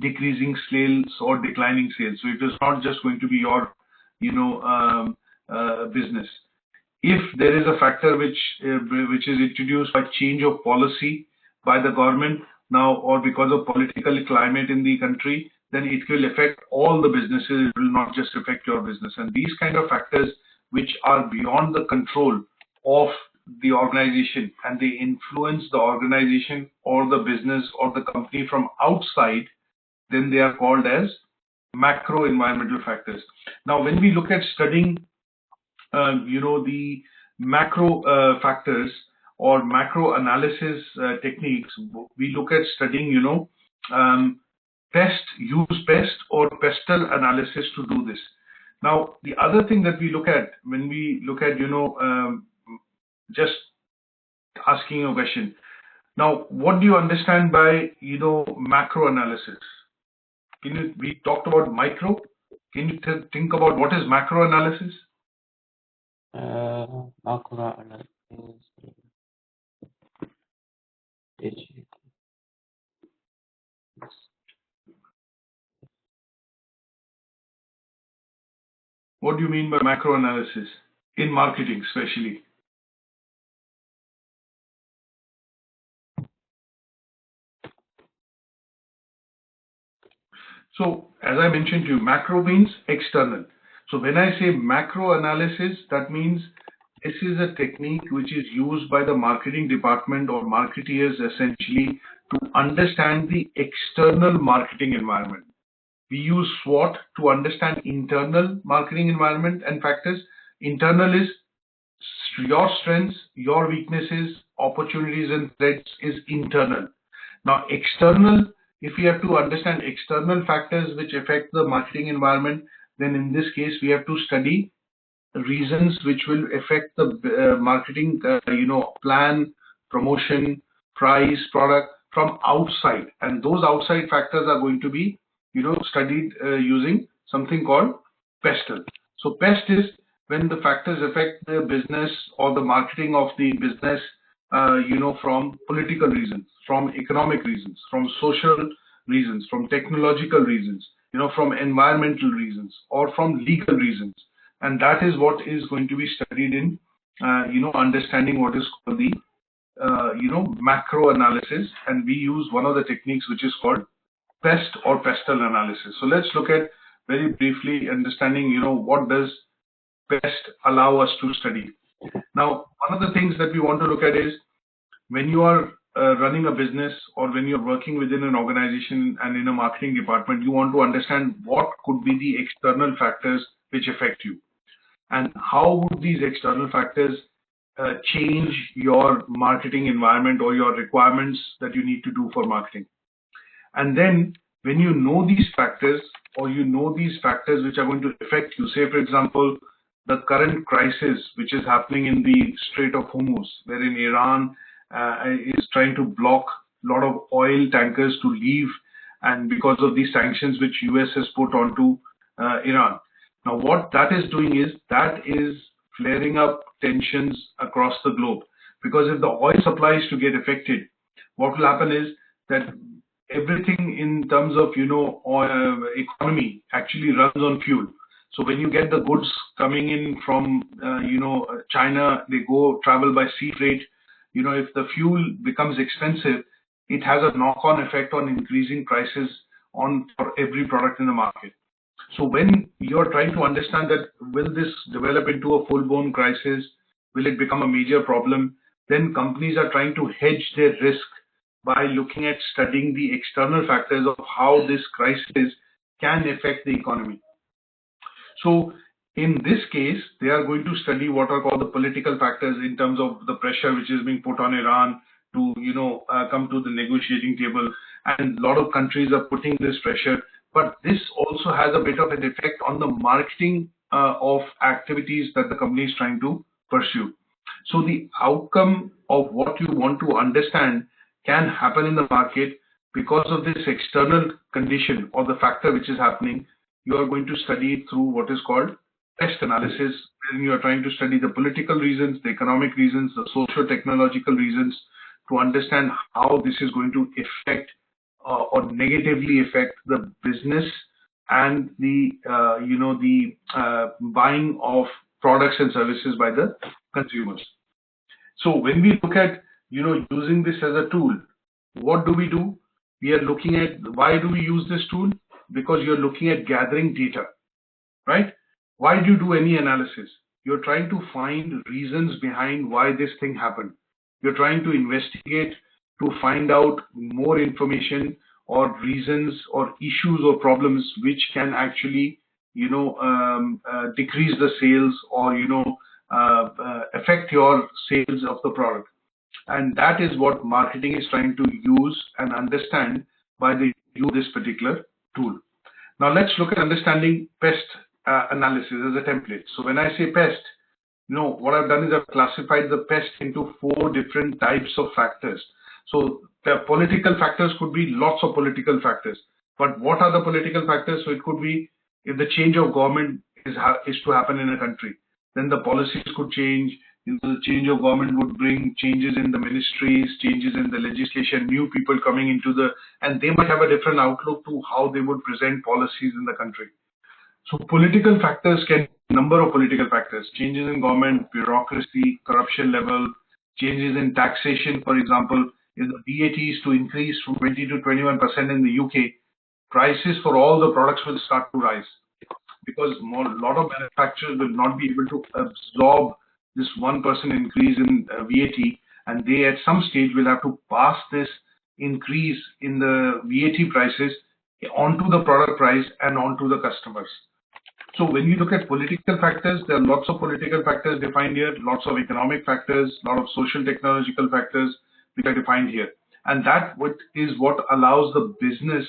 decreasing sales or declining sales. So it is not just going to be your business. If there is a factor which is introduced by change of policy by the government now, or because of political climate in the country, then it will affect all the businesses. It will not just affect your business. And these kind of factors which are beyond the control of the organization, and they influence the organization or the business or the company from outside, then they are called as macro environmental factors. Now, when we look at studying the macro factors or macro analysis techniques, we look at studying, use pest or pestle analysis to do this. Now, the other thing that we look at when we look at, just asking a question. Now, what do you understand by, macro analysis? We talked about micro. Can you think about what is macro analysis? Macro analysis What do you mean by macro analysis in marketing, especially? So, as I mentioned to you, macro means external. So when I say macro analysis, that means this is a technique which is used by the marketing department or marketeers essentially to understand the external marketing environment. We use SWOT to understand internal marketing environment and factors. Internal is your strengths, your weaknesses, opportunities and threats is internal. Now external, if we have to understand external factors which affect the marketing environment, then in this case we have to study reasons which will affect the marketing plan, promotion, price, product from outside, and those outside factors are going to be studied using something called pestle. So pest is when the factors affect the business or the marketing of the business from political reasons, from economic reasons, from social reasons, from technological reasons, from environmental reasons, or from legal reasons. And that is what is going to be studied in understanding what is called the macro analysis. And we use one of the techniques which is called pest or pestle analysis. So let's look at very briefly understanding what does best allow us to study. Now, one of the things that we want to look at is when you are running a business or when you're working within an organization and in a marketing department, you want to understand what could be the external factors which affect you and how would these external factors change your marketing environment or your requirements that you need to do for marketing. And then when you know these factors or you know these factors which are going to affect you, say for example, the current crisis which is happening in the Strait of Hormuz, wherein Iran is trying to block a lot of oil tankers to leave, and because of the sanctions which US has put onto Iran. Now what that is doing is that is flaring up tensions across the globe, because if the oil supply is to get affected, what will happen is that everything in terms of oil, economy actually runs on fuel. So when you get the goods coming in from China, they go travel by sea freight. If the fuel becomes expensive, it has a knock-on effect on increasing prices for every product in the market. So when you're trying to understand that will this develop into a full-blown crisis, will it become a major problem, then companies are trying to hedge their risk by looking at studying the external factors of how this crisis can affect the economy. So in this case, they are going to study what are called the political factors in terms of the pressure which is being put on Iran to, come to the negotiating table. And a lot of countries are putting this pressure. But this also has a bit of an effect on the marketing of activities that the company is trying to pursue. So the outcome of what you want to understand can happen in the market because of this external condition or the factor which is happening. You are going to study it through what is called pest analysis, and you are trying to study the political reasons, the economic reasons, the socio-technological reasons to understand how this is going to affect or negatively affect the business and the buying of products and services by the consumers. So when we look at using this as a tool, what do? We are looking at why do we use this tool? Because you're looking at gathering data, right? Why do you do any analysis? You're trying to find reasons behind why this thing happened. You're trying to investigate to find out more information or reasons or issues or problems which can actually, decrease the sales or, affect your sales of the product. And that is what marketing is trying to use and understand by the use of this particular tool. Now let's look at understanding pest analysis as a template. So when I say pest, what I've done is I've classified the pest into 4 different types of factors. So the political factors could be lots of political factors. But what are the political factors? So it could be if the change of government is to happen in a country, then the policies could change. The change of government would bring changes in the ministries, changes in the legislation, new people coming into and they might have a different outlook to how they would present policies in the country. So political factors can be a number of political factors, changes in government, bureaucracy, corruption level, changes in taxation. For example, if the VAT is to increase from 20 to 21% in the UK, prices for all the products will start to rise because a lot of manufacturers will not be able to absorb this 1% increase in VAT, and they at some stage will have to pass this increase in the VAT prices onto the product price and onto the customers. So when you look at political factors, there are lots of political factors defined here, lots of economic factors, a lot of social technological factors which are defined here. And that is what allows the business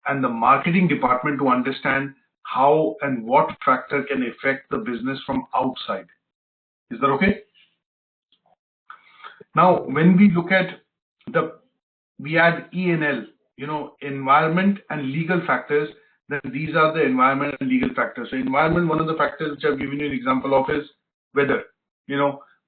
and the marketing department to understand how and what factor can affect the business from outside. Is that okay? Now, when we look at we add E&L, environment and legal factors, then these are the environment and legal factors. So environment, one of the factors which I've given you an example of is weather,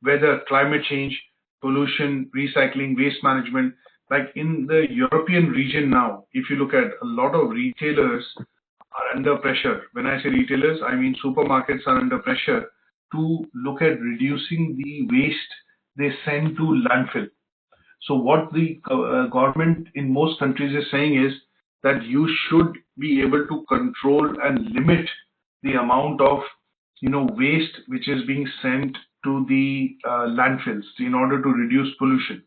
weather, climate change, pollution, recycling, waste management. Like in the European region now, if you look at a lot of retailers are under pressure. When I say retailers, I mean supermarkets are under pressure to look at reducing the waste they send to landfill. So what the government in most countries is saying is that you should be able to control and limit the amount of waste which is being sent to the landfills in order to reduce pollution.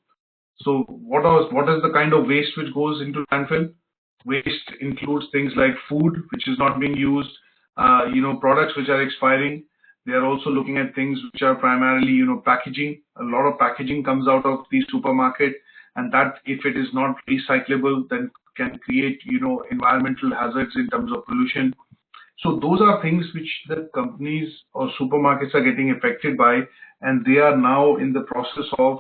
So what is the kind of waste which goes into landfill? Waste includes things like food which is not being used, products which are expiring. They are also looking at things which are primarily, packaging. A lot of packaging comes out of the supermarket, and that, if it is not recyclable, then can create, environmental hazards in terms of pollution. So those are things which the companies or supermarkets are getting affected by, and they are now in the process of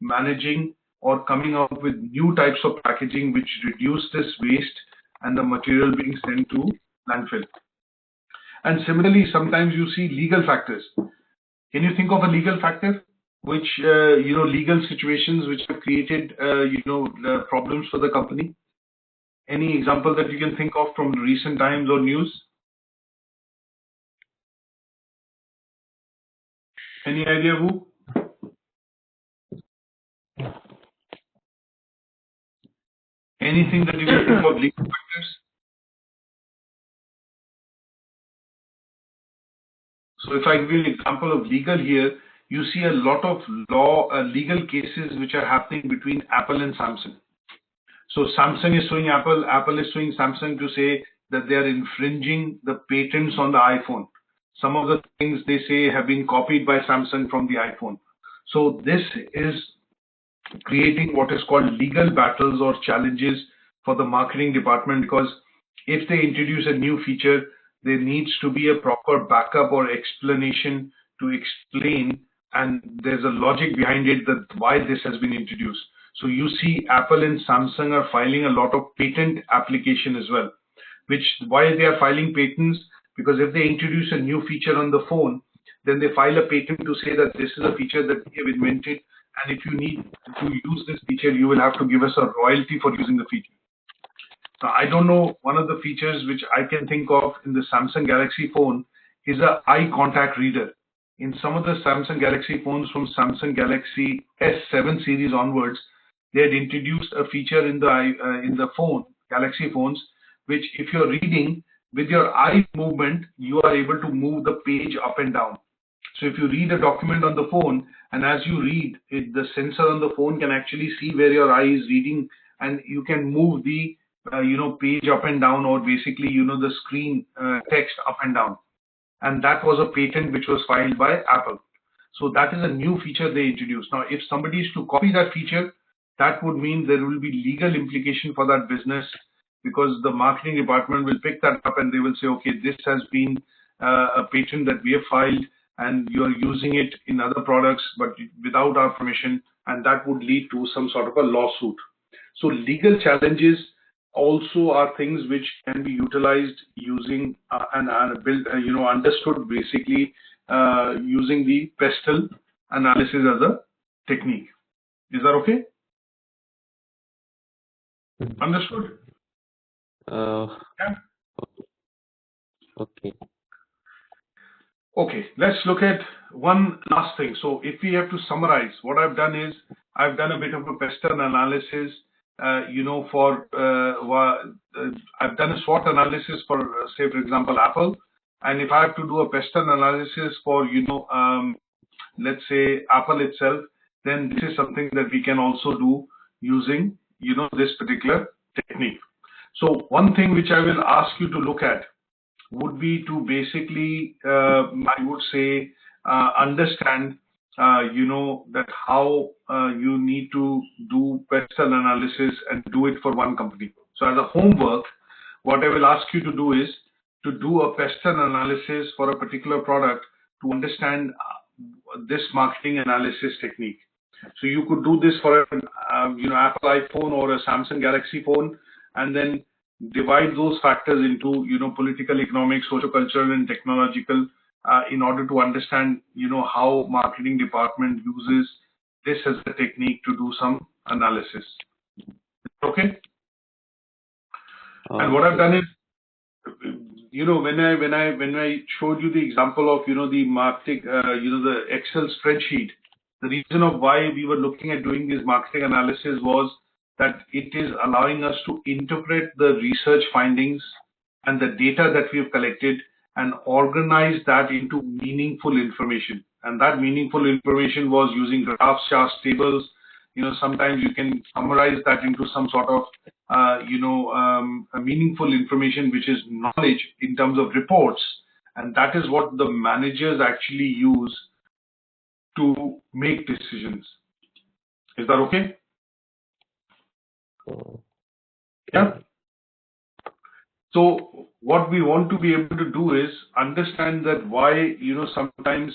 managing or coming up with new types of packaging which reduce this waste and the material being sent to landfill. And similarly, sometimes you see legal factors. Can you think of a legal factor which, legal situations which have created, problems for the company? Any example that you can think of from recent times or news? Any idea who? Anything that you can think of legal factors? So if I give you an example of legal here, you see a lot of legal cases which are happening between Apple and Samsung. So Samsung is suing Apple, Apple is suing Samsung to say that they are infringing the patents on the iPhone. Some of the things they say have been copied by Samsung from the iPhone. So this is creating what is called legal battles or challenges for the marketing department, because if they introduce a new feature, there needs to be a proper backup or explanation to explain, and there's a logic behind it that why this has been introduced. So you see Apple and Samsung are filing a lot of patent application as well, which why they are filing patents, because if they introduce a new feature on the phone, then they file a patent to say that this is a feature that we have invented, and if you need to use this feature, you will have to give us a royalty for using the feature. Now, I don't know, one of the features which I can think of in the Samsung Galaxy phone is a eye contact reader. In some of the Samsung Galaxy phones from Samsung Galaxy S7 series onwards, they had introduced a feature in the phone, Galaxy phones, which if you're reading with your eye movement, you are able to move the page up and down. So if you read a document on the phone, and as you read, the sensor on the phone can actually see where your eye is reading, and you can move the page up and down, or basically, the screen text up and down. And that was a patent which was filed by Apple. So that is a new feature they introduced. Now, if somebody is to copy that feature, that would mean there will be legal implication for that business, because the marketing department will pick that up and they will say, okay, this has been a patent that we have filed, and you are using it in other products, but without our permission, and that would lead to some sort of a lawsuit. So legal challenges also are things which can be utilized using and built, understood basically using the pestle analysis as a technique. Is that okay? Understood? Yeah. Okay. Okay, let's look at one last thing. So if we have to summarize, what I've done is I've done a bit of a pestle analysis. I've done a SWOT analysis for, say, for example, Apple. And if I have to do a pestle analysis for, let's say Apple itself, then this is something that we can also do using, this particular technique. So one thing which I will ask you to look at would be to basically, I would say, understand, that how you need to do pestle analysis and do it for one company. So as a homework, what I will ask you to do is to do a pestle analysis for a particular product to understand this marketing analysis technique. So you could do this for an Apple iPhone or a Samsung Galaxy phone, and then divide those factors into political, economic, socio-cultural, and technological, in order to understand how marketing department uses this as a technique to do some analysis. Okay. And what I've done is, when I showed you the example of the marketing, the Excel spreadsheet, the reason of why we were looking at doing this marketing analysis was that it is allowing us to interpret the research findings and the data that we have collected, and organize that into meaningful information. And that meaningful information was using graphs, charts, tables. Sometimes you can summarize that into some sort of, a meaningful information, which is knowledge in terms of reports. And that is what the managers actually use to make decisions. Is that okay? Yeah. So what we want to be able to do is understand that why, sometimes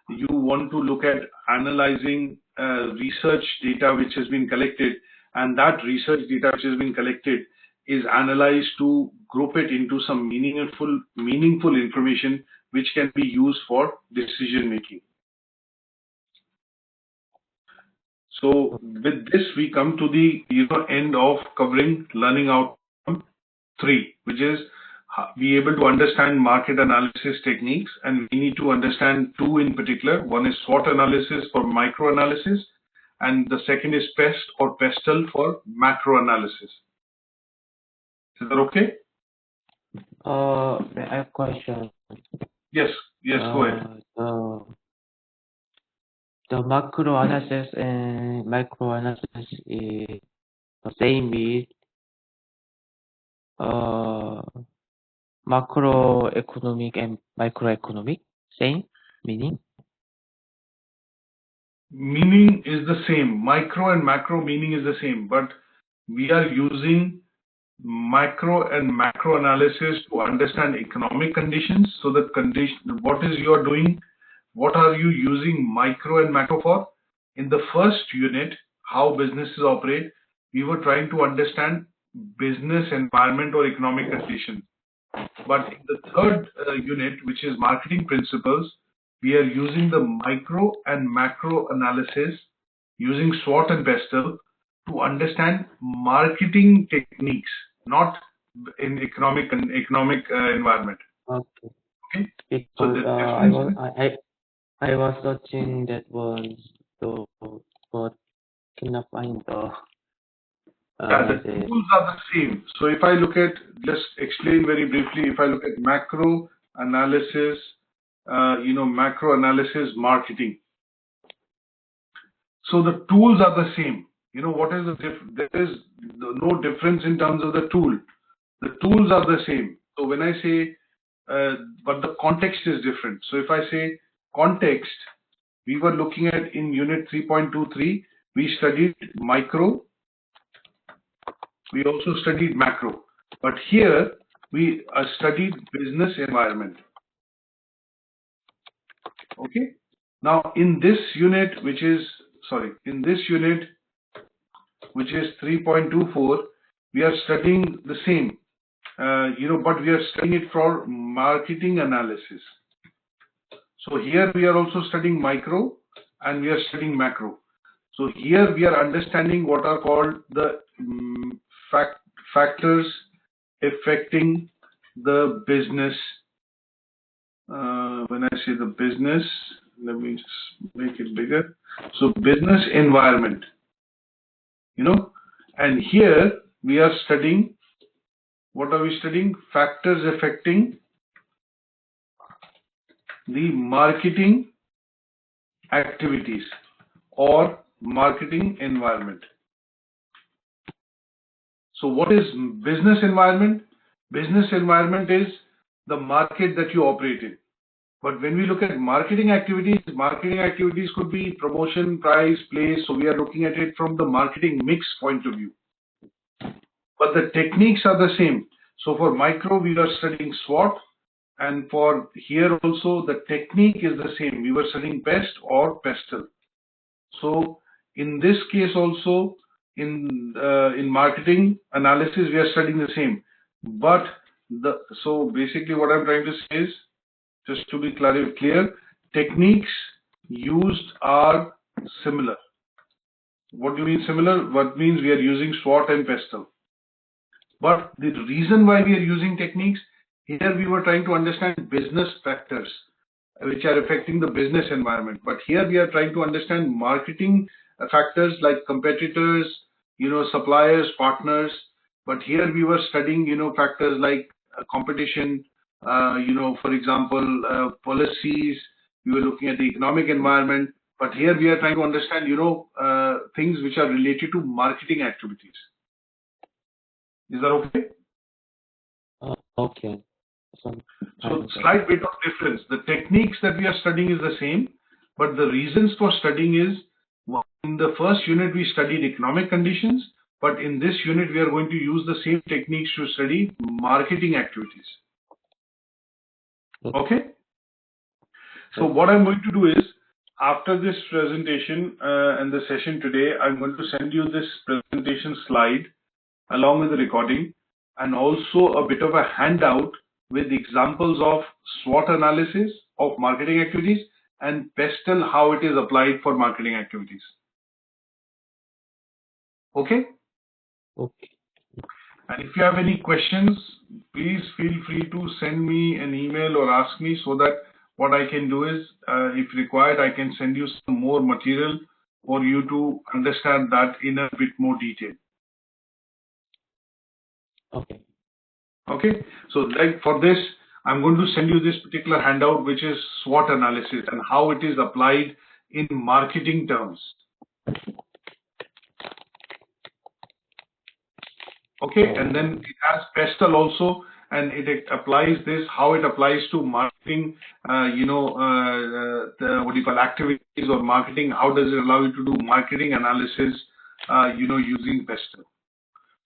you want to look at analyzing research data which has been collected, and that research data which has been collected is analyzed to group it into some meaningful information which can be used for decision making. So with this, we come to the end of covering learning outcome 3, which is be able to understand market analysis techniques, and we need to understand 2 in particular. One is SWOT analysis for micro analysis, and the second is PEST or PESTLE for macro analysis. Is that okay? I have a question. Yes, go ahead. The macro analysis and micro analysis is the same with macroeconomic and microeconomic, same meaning? Meaning is the same. Micro and macro meaning is the same, but we are using micro and macro analysis to understand economic conditions. So the condition, what is you are doing, what are you using micro and macro for? In the first unit, how businesses operate, we were trying to understand business environment or economic conditions. But in the third unit, which is marketing principles, we are using the micro and macro analysis using SWOT and PESTLE to understand marketing techniques, not in economic environment. Okay. Okay. Because I was searching that one, so but cannot find the. The tools are the same. So if I look at, just explain very briefly. If I look at macro analysis, macro analysis marketing. So the tools are the same. What is the difference? There is no difference in terms of the tool. The tools are the same. So when I say, but the context is different. So if I say context, we were looking at in unit 3.23, we studied micro. We also studied macro. But here we studied business environment. Okay. Now in this unit, which is 3.24, we are studying the same, but we are studying it for marketing analysis. So here we are also studying micro and we are studying macro. So here we are understanding what are called the factors affecting the business. When I say the business, let me just make it bigger. So business environment, and here we are studying, what are we studying? Factors affecting the marketing activities or marketing environment. So what is business environment? Business environment is the market that you operate in. But when we look at marketing activities could be promotion, price, place. So we are looking at it from the marketing mix point of view. But the techniques are the same. So for micro, we are studying SWOT. And for here also, the technique is the same. We were studying PEST or PESTLE. So in this case also, in marketing analysis, we are studying the same. But so basically what I'm trying to say is, just to be clear, techniques used are similar. What do you mean similar? What means we are using SWOT and PESTLE. But the reason why we are using techniques, here we were trying to understand business factors which are affecting the business environment. But here we are trying to understand marketing factors like competitors, suppliers, partners. But here we were studying, factors like competition, For example, policies. We were looking at the economic environment, but here we are trying to understand, things which are related to marketing activities. Is that okay? Okay. So slight bit of difference. The techniques that we are studying is the same, but the reasons for studying is, in the first unit we studied economic conditions, but in this unit we are going to use the same techniques to study marketing activities. Okay? So what I'm going to do is, after this presentation and the session today, I'm going to send you this presentation slide along with the recording, and also a bit of a handout with examples of SWOT analysis of marketing activities and PESTEL, how it is applied for marketing activities. Okay? Okay. And if you have any questions, please feel free to send me an email or ask me, so that what I can do is, if required, I can send you some more material for you to understand that in a bit more detail. Okay. Okay, so like for this, I'm going to send you this particular handout, which is SWOT analysis and how it is applied in marketing terms. Okay, and then it has PESTEL also, and it applies this, how it applies to marketing, activities or marketing. How does it allow you to do marketing analysis, using PESTEL?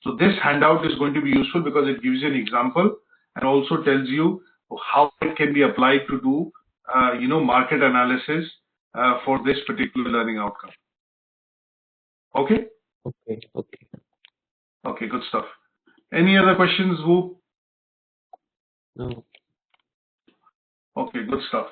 So this handout is going to be useful because it gives you an example and also tells you how it can be applied to do, market analysis for this particular learning outcome. Okay? Okay. Okay. Okay, good stuff. Any other questions, Wu? No. Okay, good stuff.